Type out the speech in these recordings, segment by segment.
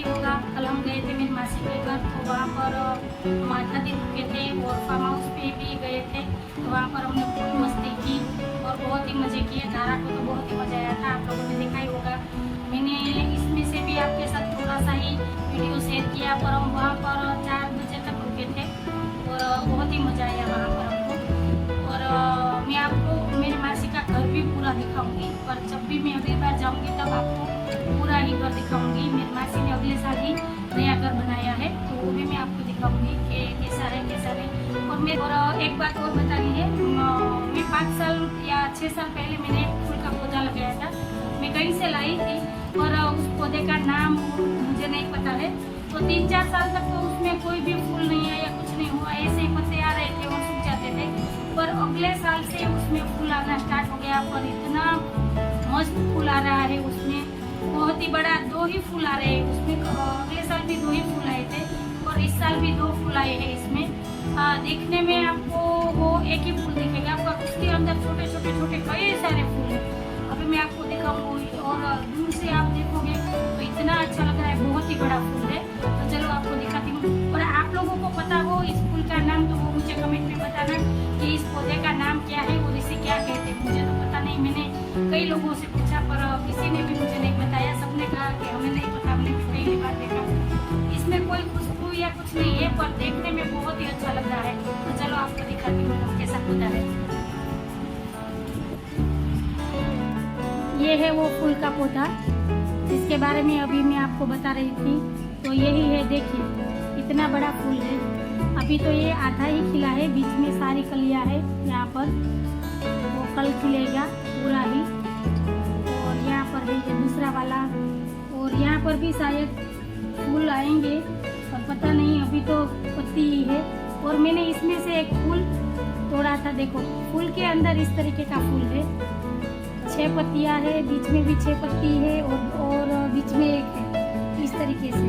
ही होगा, कल हम गए थे मेरी मासी के घर, तो वहाँ पर हम 8 दिन रुके थे और फार्म हाउस पे भी गए थे। तो वहाँ पर हमने खूब मस्ती की और बहुत ही मज़े किए। धारा को तो बहुत ही मज़ा आया था, आप लोगों ने देखा ही होगा। मैंने इसमें से भी आपके साथ थोड़ा सा ही वीडियो शेयर किया, पर हम वहाँ पर 4 बजे तक रुके थे और बहुत ही मज़ा आया वहाँ पर हमको। और मैं आपको मेरी मासी का घर भी पूरा दिखाऊंगी, पर जब भी मैं अगली बार जाऊंगी तब आपको पूरा ही घर दिखाऊंगी। मेरी मासी ने अगले साल ही नया घर बनाया है, तो वो भी मैं आपको दिखाऊंगी कि कैसा है कैसा नहीं। और एक बात और बतानी है, मैं 5 साल या 6 साल पहले मैंने एक फूल का पौधा लगाया था। मैं कहीं से लाई थी और उस पौधे का नाम मुझे नहीं पता है। तो 3-4 साल तक तो उसमें कोई भी फूल नहीं आया, कुछ नहीं हुआ, ऐसे ही पत्ते आ रहे थे और सूख जाते थे। पर अगले साल से उसमें फूल आना स्टार्ट हो गया और इतना मस्त फूल आ रहा है उसमें, बहुत ही बड़ा 2 ही फूल आ रहे हैं उसमें। अगले साल भी 2 ही फूल आए थे और इस साल भी 2 फूल आए हैं इसमें। देखने में आपको वो एक ही फूल दिखेगा, पर उसके अंदर छोटे छोटे छोटे कई सारे फूल हैं। अभी मैं आपको दिखाऊंगी और दूर से आप देखोगे तो इतना अच्छा लग रहा है, बहुत ही बड़ा फूल है। तो चलो आपको दिखाती हूँ। और आप लोगों को पता हो इस फूल का नाम तो वो मुझे कमेंट में बताना कि इस पौधे का नाम क्या है और इसे क्या कहते हैं। मुझे तो पता नहीं, मैंने कई लोगों से पूछा पर किसी ने भी मुझे नहीं बताया। सबने कहा कि हमें नहीं पता, हमने भी पहली बार देखा। इसमें कोई खुशबू या कुछ नहीं है, पर देखने में बहुत ही अच्छा लग रहा है। तो चलो आपको दिखाती हूँ कैसा पौधा है। ये है वो फूल का पौधा जिसके बारे में अभी मैं आपको बता रही थी। तो यही है, देखिए इतना बड़ा फूल है। अभी तो ये आधा ही खिला है, बीच में सारी कलियां है यहाँ पर, वो कल खिलेगा पूरा ही। और यहाँ पर है ये दूसरा वाला, और यहाँ पर भी शायद फूल आएंगे पर पता नहीं, अभी तो पत्ती ही है। और मैंने इसमें से एक फूल तोड़ा था, देखो फूल के अंदर इस तरीके का फूल है। 6 पत्तियां है, बीच में भी 6 पत्ती है और बीच में एक है इस तरीके से।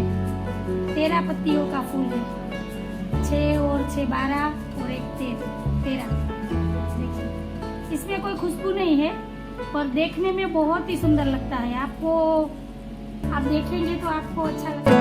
13 पत्तियों का फूल है, 6 और 6 12 और एक 13। देखिए इसमें कोई खुशबू नहीं है, पर देखने में बहुत ही सुंदर लगता है। आपको आप देखेंगे तो आपको अच्छा लगेगा।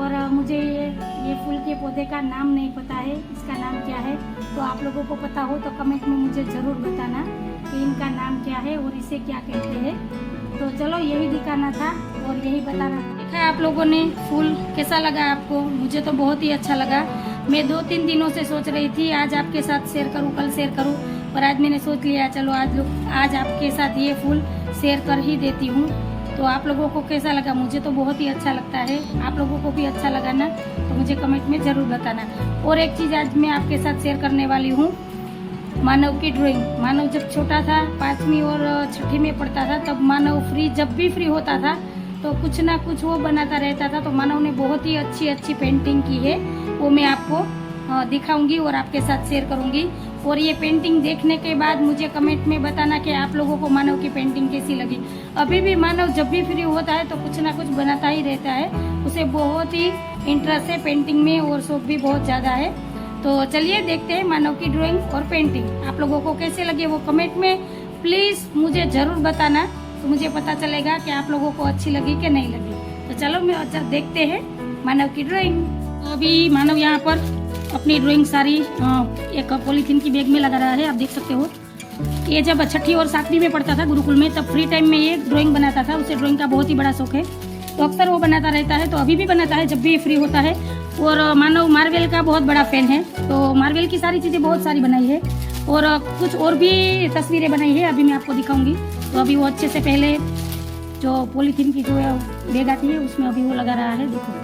और मुझे ये फूल के पौधे का नाम नहीं पता है, इसका नाम क्या है। तो आप लोगों को पता हो तो कमेंट में मुझे ज़रूर बताना कि इनका नाम क्या है और इसे क्या कहते हैं। तो चलो यही दिखाना था और यही बताना। देखा है आप लोगों ने फूल, कैसा लगा आपको? मुझे तो बहुत ही अच्छा लगा। मैं 2-3 दिनों से सोच रही थी आज आपके साथ शेयर करूँ, कल शेयर करूँ, पर आज मैंने सोच लिया चलो आज आपके साथ ये फूल शेयर कर ही देती हूँ। तो आप लोगों को कैसा लगा? मुझे तो बहुत ही अच्छा लगता है, आप लोगों को भी अच्छा लगा ना? तो मुझे कमेंट में ज़रूर बताना। और एक चीज़ आज मैं आपके साथ शेयर करने वाली हूँ, मानव की ड्राइंग। मानव जब छोटा था, 5वीं और 6ठी में पढ़ता था, तब मानव जब भी फ्री होता था तो कुछ ना कुछ वो बनाता रहता था। तो मानव ने बहुत ही अच्छी अच्छी पेंटिंग की है, वो मैं आपको दिखाऊंगी और आपके साथ शेयर करूंगी। और ये पेंटिंग देखने के बाद मुझे कमेंट में बताना कि आप लोगों को मानव की पेंटिंग कैसी लगी। अभी भी मानव जब भी फ्री होता है तो कुछ ना कुछ बनाता ही रहता है, उसे बहुत ही इंटरेस्ट है पेंटिंग में और शौक भी बहुत ज़्यादा है। तो चलिए देखते हैं मानव की ड्राइंग और पेंटिंग आप लोगों को कैसे लगे, वो कमेंट में प्लीज़ मुझे ज़रूर बताना, तो मुझे पता चलेगा कि आप लोगों को अच्छी लगी कि नहीं लगी। तो चलो मैं अच्छा देखते हैं मानव की ड्राइंग। तो अभी मानव यहाँ पर अपनी ड्राइंग सारी एक पॉलीथीन की बैग में लगा रहा है, आप देख सकते हो। ये जब 6ठी और 7वीं में पढ़ता था गुरुकुल में, तब फ्री टाइम में ये ड्राइंग बनाता था। उसे ड्राइंग का बहुत ही बड़ा शौक है, तो अक्सर वो बनाता रहता है। तो अभी भी बनाता है जब भी फ्री होता है। और मानव मार्वेल का बहुत बड़ा फैन है, तो मार्वेल की सारी चीज़ें बहुत सारी बनाई है और कुछ और भी तस्वीरें बनाई है, अभी मैं आपको दिखाऊंगी। तो अभी वो अच्छे से पहले जो पॉलीथीन की जो बैग आती है उसमें अभी वो लगा रहा है, देखो।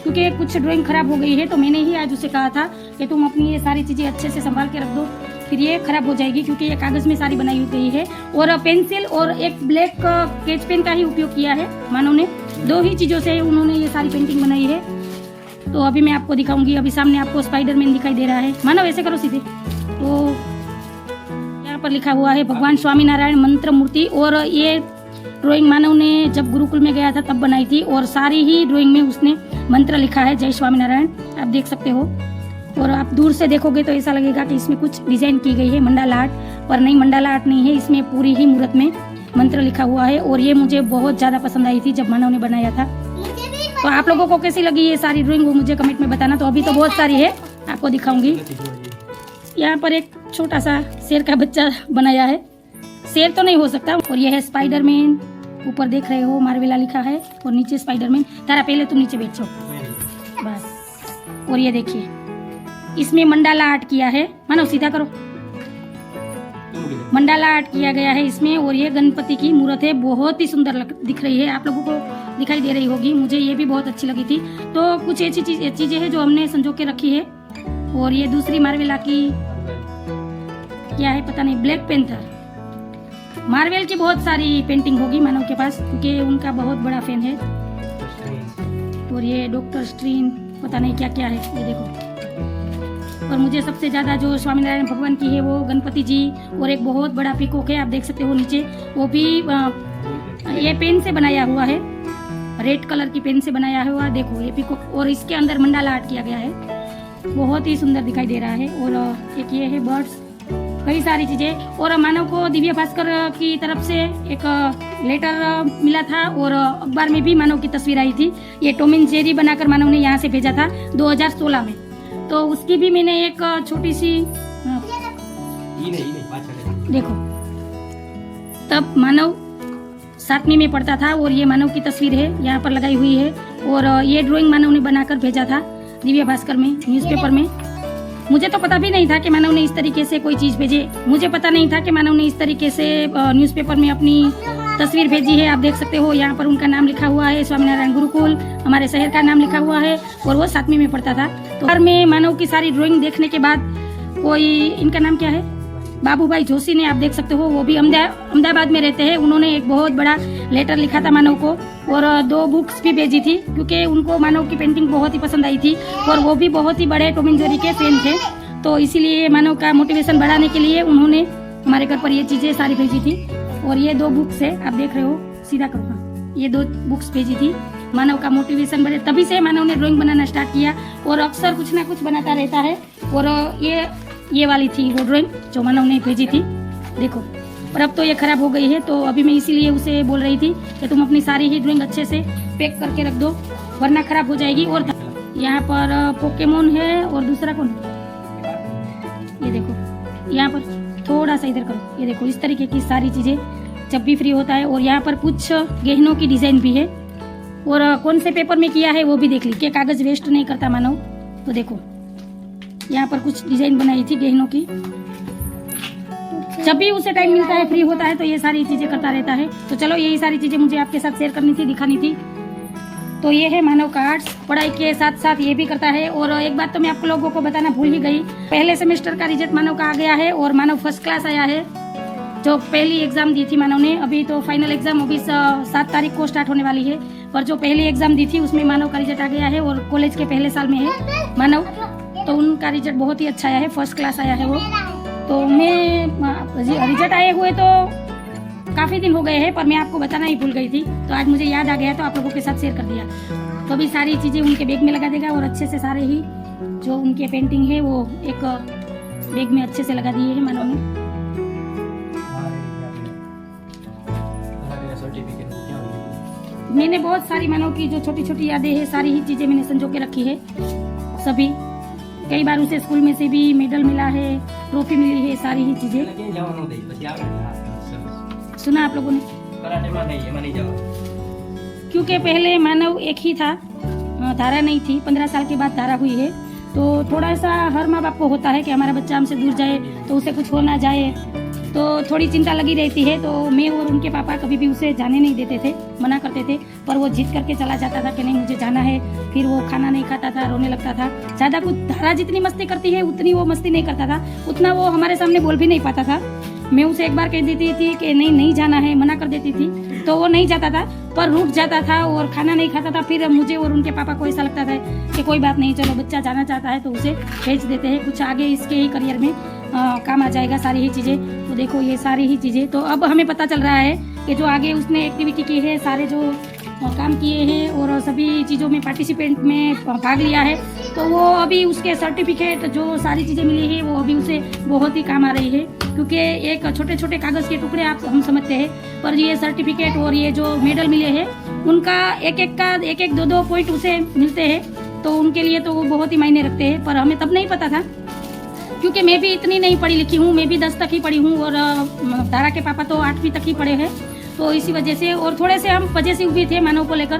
क्योंकि कुछ ड्राइंग खराब हो गई है, तो मैंने ही आज उसे कहा था कि तुम अपनी ये सारी चीज़ें अच्छे से संभाल के रख दो, फिर ये खराब हो जाएगी, क्योंकि ये कागज़ में सारी बनाई गई है। और पेंसिल और एक ब्लैक स्केच पेन का ही उपयोग किया है मानव ने, 2 ही चीज़ों से उन्होंने ये सारी पेंटिंग बनाई है। तो अभी मैं आपको दिखाऊंगी। अभी सामने आपको स्पाइडरमैन दिखाई दे रहा है। मानव ऐसे करो सीधे। तो यहाँ पर लिखा हुआ है भगवान स्वामीनारायण मंत्र मूर्ति। और ये ड्राइंग मानव ने जब गुरुकुल में गया था तब बनाई थी, और सारी ही ड्राइंग में उसने मंत्र लिखा है, जय स्वामीनारायण, आप देख सकते हो। और आप दूर से देखोगे तो ऐसा लगेगा कि इसमें कुछ डिजाइन की गई है मंडाला आर्ट, पर नहीं, मंडाला आर्ट नहीं है, इसमें पूरी ही मूर्त में मंत्र लिखा हुआ है। और ये मुझे बहुत ज़्यादा पसंद आई थी जब मानव ने बनाया था। तो आप लोगों को कैसी लगी ये सारी ड्राइंग वो मुझे कमेंट में बताना। तो अभी तो बहुत सारी है, आपको दिखाऊंगी। यहाँ पर एक छोटा सा शेर का बच्चा बनाया है, शेर तो नहीं हो सकता। और यह है स्पाइडरमैन, ऊपर देख रहे हो मार्वेला लिखा है, और नीचे स्पाइडरमैन। तारा पहले तुम नीचे बैठ जाओ बस। और ये देखिए इसमें मंडाला आर्ट किया है, मानो सीधा करो, मंडाला आर्ट किया गया है इसमें। और ये गणपति की मूर्त है, बहुत ही सुंदर दिख रही है, आप लोगों को दिखाई दे रही होगी, मुझे ये भी बहुत अच्छी लगी थी। तो कुछ ऐसी चीजें हैं जो हमने संजो के रखी है। और ये दूसरी मार्वेला की क्या है पता नहीं, ब्लैक पेंथर। मार्वेल की बहुत सारी पेंटिंग होगी मानव के पास, क्योंकि उनका बहुत बड़ा फैन है। और ये डॉक्टर स्ट्रेंज, पता नहीं क्या क्या है, ये देखो। और मुझे सबसे ज्यादा जो स्वामीनारायण भगवान की है वो गणपति जी, और एक बहुत बड़ा पीकॉक है, आप देख सकते हो नीचे, वो भी ये पेन से बनाया हुआ है, रेड कलर की पेन से बनाया हुआ, देखो ये पीकॉक। और इसके अंदर मंडाला आर्ट किया गया है, बहुत ही सुंदर दिखाई दे रहा है। और एक ये है बर्ड्स, कई सारी चीजें। और मानव को दिव्य भास्कर की तरफ से एक लेटर मिला था, और अखबार में भी मानव की तस्वीर आई थी। ये टॉम एंड जेरी बनाकर मानव ने यहाँ से भेजा था 2016 में, तो उसकी भी मैंने एक छोटी सी देखो, तब मानव 7वीं में पढ़ता था, और ये मानव की तस्वीर है यहाँ पर लगाई हुई है। और ये ड्राइंग मानव ने बनाकर भेजा था दिव्य भास्कर में, न्यूज़पेपर में। मुझे तो पता भी नहीं था कि मानव ने इस तरीके से कोई चीज भेजे, मुझे पता नहीं था कि मानव ने इस तरीके से न्यूज़पेपर में अपनी तस्वीर भेजी है। आप देख सकते हो यहाँ पर उनका नाम लिखा हुआ है, स्वामीनारायण गुरुकुल, हमारे शहर का नाम लिखा हुआ है, और वो 7वीं में पढ़ता था। तो घर में मानव की सारी ड्राइंग देखने के बाद कोई, इनका नाम क्या है, बाबूभाई जोशी ने, आप देख सकते हो, वो भी अहमदाबाद में रहते हैं। उन्होंने एक बहुत बड़ा लेटर लिखा था मानव को, और 2 बुक्स भी भेजी थी, क्योंकि उनको मानव की पेंटिंग बहुत ही पसंद आई थी, और वो भी बहुत ही बड़े टॉम एंड जेरी के फैन थे। तो इसीलिए मानव का मोटिवेशन बढ़ाने के लिए उन्होंने हमारे घर पर ये चीजें सारी भेजी थी। और ये 2 बुक्स है, आप देख रहे हो, सीधा करो, हाँ, ये 2 बुक्स भेजी थी, मानव का मोटिवेशन बढ़े, तभी से मानव ने ड्राइंग बनाना स्टार्ट किया, और अक्सर कुछ ना कुछ बनाता रहता है। और ये वाली थी वो ड्राइंग जो मानव ने भेजी थी, देखो। और अब तो ये खराब हो गई है, तो अभी मैं इसीलिए उसे बोल रही थी कि तुम अपनी सारी ही ड्राइंग अच्छे से पैक करके रख दो, वरना खराब हो जाएगी। और यहाँ पर पोकेमोन है, और दूसरा कौन, ये देखो, यहाँ पर थोड़ा सा इधर करो, ये देखो, इस तरीके की सारी चीजें जब भी फ्री होता है। और यहाँ पर कुछ गहनों की डिजाइन भी है, और कौन से पेपर में किया है वो भी देख ली, कि कागज वेस्ट नहीं करता मानव। तो देखो यहाँ पर कुछ डिजाइन बनाई थी गहनों की। जब भी उसे टाइम मिलता है, फ्री होता है, तो ये सारी चीजें करता रहता है। तो चलो यही सारी चीजें मुझे आपके साथ शेयर करनी थी, दिखानी थी। तो ये है मानव का आर्ट्स, पढ़ाई के साथ साथ ये भी करता है। और एक बात तो मैं आप लोगों को बताना भूल ही गई, पहले सेमेस्टर का रिजल्ट मानव का आ गया है, और मानव फर्स्ट क्लास आया है। जो पहली एग्जाम दी थी मानव ने, अभी तो फाइनल एग्जाम अभी 7 तारीख को स्टार्ट होने वाली है, पर जो पहली एग्जाम दी थी उसमें मानव का रिजल्ट आ गया है, और कॉलेज के पहले साल में है मानव, तो उनका रिजल्ट बहुत ही अच्छा आया है, फर्स्ट क्लास आया है वो। तो मैं रिजल्ट आए हुए तो काफी दिन हो गए हैं, पर मैं आपको बताना ही भूल गई थी, तो आज मुझे याद आ गया, तो आप लोगों के साथ शेयर कर दिया। तो अभी सारी चीजें उनके बैग में लगा देगा, और अच्छे से सारे ही जो उनके पेंटिंग है वो एक बैग में अच्छे से लगा दिए है मानव ने। मैंने बहुत सारी मानव की जो छोटी छोटी यादें हैं, सारी ही चीजें मैंने संजो के रखी है सभी। कई बार उसे स्कूल में से भी मेडल मिला है, ट्रॉफी मिली है, सारी ही चीजें। सुना आप लोगों ने, क्योंकि पहले मानव एक ही था, धारा नहीं थी, 15 साल के बाद धारा हुई है। तो थोड़ा सा हर माँ बाप को होता है कि हमारा बच्चा हमसे दूर जाए तो उसे कुछ हो ना जाए, तो थोड़ी चिंता लगी रहती है। तो मैं और उनके पापा कभी भी उसे जाने नहीं देते थे, मना करते थे, पर वो जिद करके चला जाता था कि नहीं मुझे जाना है। फिर वो खाना नहीं खाता था, रोने लगता था। ज़्यादा कुछ, धारा जितनी मस्ती करती है उतनी वो मस्ती नहीं करता था, उतना वो हमारे सामने बोल भी नहीं पाता था। मैं उसे एक बार कह देती थी कि नहीं जाना है, मना कर देती थी, तो वो नहीं जाता था, पर रुक जाता था और खाना नहीं खाता था। फिर मुझे और उनके पापा को ऐसा लगता था कि कोई बात नहीं, चलो बच्चा जाना चाहता है तो उसे भेज देते हैं, कुछ आगे इसके ही करियर में काम आ जाएगा सारी ही चीज़ें। तो देखो ये सारी ही चीज़ें, तो अब हमें पता चल रहा है कि जो आगे उसने एक्टिविटी की है, सारे जो काम किए हैं और सभी चीज़ों में पार्टिसिपेंट में भाग लिया है, तो वो अभी उसके सर्टिफिकेट जो सारी चीज़ें मिली है वो अभी उसे बहुत ही काम आ रही है। क्योंकि एक छोटे छोटे कागज़ के टुकड़े आप हम समझते हैं, पर ये सर्टिफिकेट और ये जो मेडल मिले हैं उनका एक एक दो पॉइंट उसे मिलते हैं, तो उनके लिए तो वो बहुत ही मायने रखते हैं। पर हमें तब नहीं पता था, क्योंकि मैं भी इतनी नहीं पढ़ी लिखी हूँ, मैं भी 10 तक ही पढ़ी हूँ और तारा के पापा तो 8वीं तक ही पढ़े हैं। तो इसी वजह से और थोड़े से हम पजेसिव भी थे मानव को लेकर,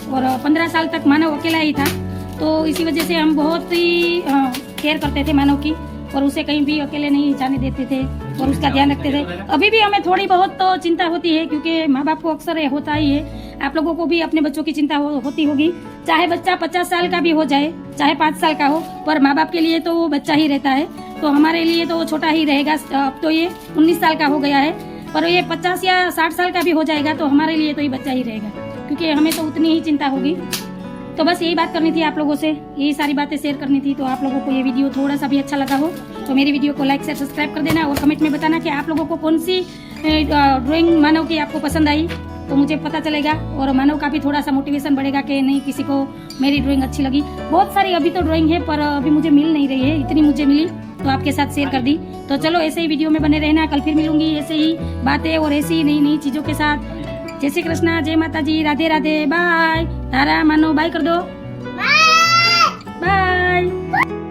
और 15 साल तक मानव अकेला ही था, तो इसी वजह से हम बहुत ही केयर करते थे मानव की, और उसे कहीं भी अकेले नहीं जाने देते थे और उसका ध्यान रखते थे। अभी भी हमें थोड़ी बहुत तो चिंता होती है, क्योंकि माँ बाप को अक्सर होता ही है। आप लोगों को भी अपने बच्चों की चिंता होती होगी, चाहे बच्चा 50 साल का भी हो जाए, चाहे 5 साल का हो, पर माँ बाप के लिए तो वो बच्चा ही रहता है। तो हमारे लिए तो वो छोटा ही रहेगा। अब तो ये 19 साल का हो गया है, पर ये 50 या 60 साल का भी हो जाएगा तो हमारे लिए तो ये बच्चा ही रहेगा, क्योंकि हमें तो उतनी ही चिंता होगी। तो बस यही बात करनी थी आप लोगों से, यही सारी बातें शेयर करनी थी। तो आप लोगों को ये वीडियो थोड़ा सा भी अच्छा लगा हो तो मेरी वीडियो को लाइक से सब्सक्राइब कर देना, और कमेंट में बताना कि आप लोगों को कौन सी ड्राइंग मानव की आपको पसंद आई, तो मुझे पता चलेगा और मानव का भी थोड़ा सा मोटिवेशन बढ़ेगा कि नहीं किसी को मेरी ड्राइंग अच्छी लगी। बहुत सारी अभी तो ड्राइंग है, पर अभी मुझे मिल नहीं रही है, इतनी मुझे मिली तो आपके साथ शेयर कर दी। तो चलो ऐसे ही वीडियो में बने रहना, कल फिर मिलूंगी ऐसे ही बातें और ऐसी ही नई नई चीज़ों के साथ। जय श्री कृष्णा, जय माता जी, राधे राधे, बाय। तारा मानो बाय कर दो, बाय।